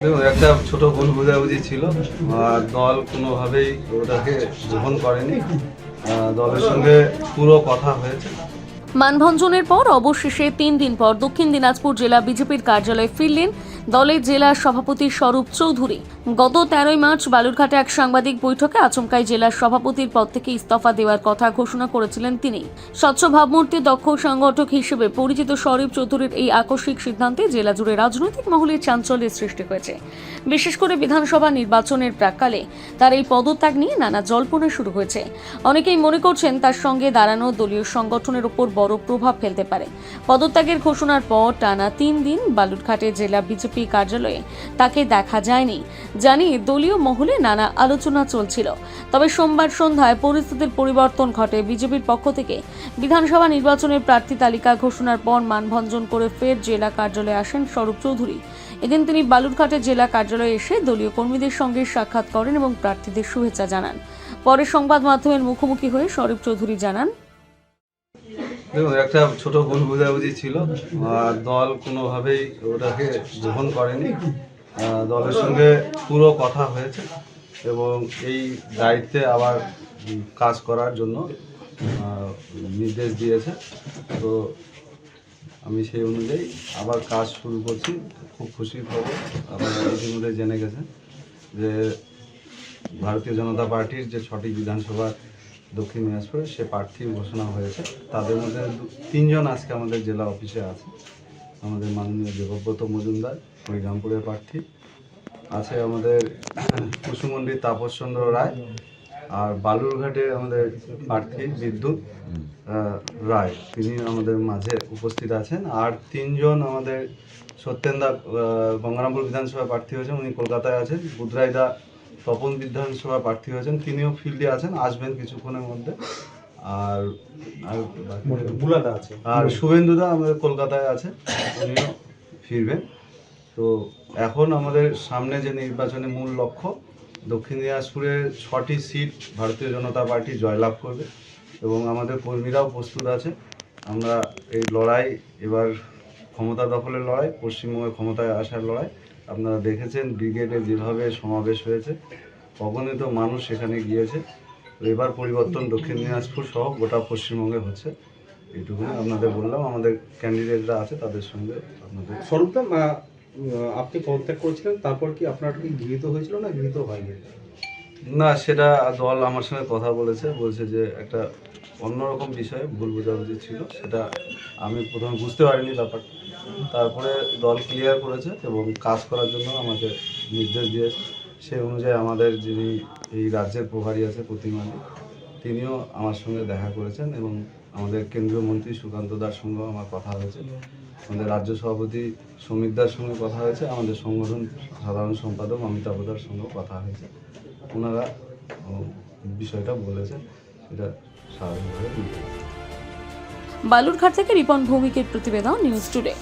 দেখুন, একটা ছোট ভুল বোঝাবুঝি ছিল আর দল কোনোভাবেই ওটাকে গ্রহণ করেনি। দলের সঙ্গে পুরো কথা হয়েছে। মানভঞ্জনের পর অবশেষে 3 দিন পর দক্ষিণ দিনাজপুর জেলা বিজেপির কার্যালয়ে ফিরলেন দলের জেলা সভাপতি স্বরূপ চৌধুরী। গত 13 মার্চ বালুরঘাটে এক সাংবাদিক বৈঠকে আচমকাই জেলার সভাপতির পদ থেকে ইস্তফা দেওয়ার কথা ঘোষণা করেছিলেন তিনি। স্বচ্ছ ভাবমূর্তির দক্ষ সংগঠক হিসেবে পরিচিত স্বরূপ চৌধুরীর এই আকস্মিক সিদ্ধান্তে জেলা জুড়ে রাজনৈতিক মহলে চাঞ্চল্যের সৃষ্টি হয়েছে। বিশেষ করে বিধানসভা নির্বাচনের প্রাক্কালে তার এই পদত্যাগ নিয়ে নানা জল্পনা শুরু হয়েছে। অনেকেই মনে করছেন তার সঙ্গে দাঁড়ানো দলীয় সংগঠনের উপর বড় প্রভাব ফেলতে পারে। পদত্যাগের ঘোষণার পর টানা 3 দিন বালুরঘাটে জেলা বিজেপি কার্যালয়ে তাকে দেখা যায়নি জানিয়ে দলীয় মহলে নানা আলোচনা চলছিল। তবে সোমবার সন্ধ্যায় পরিস্থিতির পরিবর্তন ঘটে। বিজেপির পক্ষ থেকে বিধানসভা নির্বাচনের প্রার্থী তালিকা ঘোষণার পর মানভঞ্জন করে ফের জেলা কার্যালয়ে আসেন স্বরূপ চৌধুরী। এদিন তিনি বালুরঘাটের জেলা কার্যালয়ে এসে দলীয় কর্মীদের সঙ্গে সাক্ষাৎ করেন এবং প্রার্থীদের শুভেচ্ছা জানান। পরে সংবাদ মাধ্যমের মুখোমুখি হয়ে স্বরূপ চৌধুরী জানান, দেখুন, একটা ছোট ভুল বোঝাবুঝি ছিল আর দল কোনোভাবেই ওটাকে গ্রহণ করেনি। দলের সঙ্গে পুরো কথা হয়েছে এবং এই দায়িত্বে আবার কাজ করার জন্য নির্দেশ দিয়েছে। তো আমি সেই অনুযায়ী আবার কাজ শুরু করছি। খুব খুশির খবর, আপনারা ইতিমধ্যে জেনে গেছেন যে ভারতীয় জনতা পার্টির যে 6টি বিধানসভার দক্ষিণ দিনাজপুরে সে প্রার্থী ঘোষণা হয়েছে। তাদের মধ্যে 3 জন আজকে আমাদের জেলা অফিসে আছে। আমাদের মাননীয় দেবব্রত মজুমদার হরিরামপুরের প্রার্থী আছে, আমাদের কুসুমন্ডির তাপস চন্দ্র রায়, আর বালুরঘাটে আমাদের প্রার্থী বিদ্যুৎ রায়, তিনি আমাদের মাঝে উপস্থিত আছেন। আর 3 জন আমাদের সত্যেন্দা গঙ্গারামপুর বিধানসভা প্রার্থী হয়েছেন, উনি কলকাতায় আছেন। বুধরাইদা তপন বিধানসভা প্রার্থী হয়েছেন, তিনিও ফিল্ডে আছেন, আসবেন কিছুক্ষণের মধ্যে। আর বুলাদা আছে, আর শুভেন্দুদা আমাদের কলকাতায় আছে, উনিও ফিরবেন। তো এখন আমাদের সামনে যে নির্বাচনে মূল লক্ষ্য, দক্ষিণ দিনাজপুরের 6টি সিট ভারতীয় জনতা পার্টি জয়লাভ করবে এবং আমাদের কর্মীরাও প্রস্তুত আছে। আমরা এই লড়াই এবার ক্ষমতা দখলের লড়াই, পশ্চিমবঙ্গে ক্ষমতায় আসার লড়াই। আপনারা দেখেছেন ব্রিগেডে যেভাবে সমাবেশ হয়েছে, অগণিত মানুষ সেখানে গিয়েছে। এবার পরিবর্তন দক্ষিণ দিনাজপুর সহ গোটা পশ্চিমবঙ্গে হচ্ছে। এইটুকুনি আপনাদের বললাম। আমাদের ক্যান্ডিডেটরা আছে, তাদের সঙ্গে আপনাদের। স্বরূপদা, আপনি পদত্যাগ করেছিলেন, তারপর কি আপনার কি গৃহীত হয়েছিল না গৃহীত হয়নি? না, সেটা দল আমার সঙ্গে কথা বলছে যে একটা অন্যরকম বিষয়ে ভুল বোঝাবুঝি ছিল, সেটা আমি প্রথমে বুঝতে পারিনি ব্যাপারটা। তারপরে দল ক্লিয়ার করেছে এবং কাজ করার জন্য আমাকে নির্দেশ দিয়েছে। সেই অনুযায়ী আমাদের যিনি এই রাজ্যের প্রভারী আছে প্রতিমানি, তিনিও আমার সঙ্গে দেখা করেছেন এবং আমাদের কেন্দ্রীয় মন্ত্রী সুকান্ত দার সঙ্গেও আমার কথা হয়েছে। আমাদের রাজ্য সভাপতি সমীর দার সঙ্গে কথা হয়েছে, আমাদের সংগঠন সাধারণ সম্পাদক অমিতাভ দার সঙ্গেও কথা হয়েছে। ওনারা বিষয়টা বলেছেন, এটা স্বাভাবিকভাবে। বালুরঘাট থেকে রিপন ভৌমিকের প্রতিবেদন, নিউজ টুডে।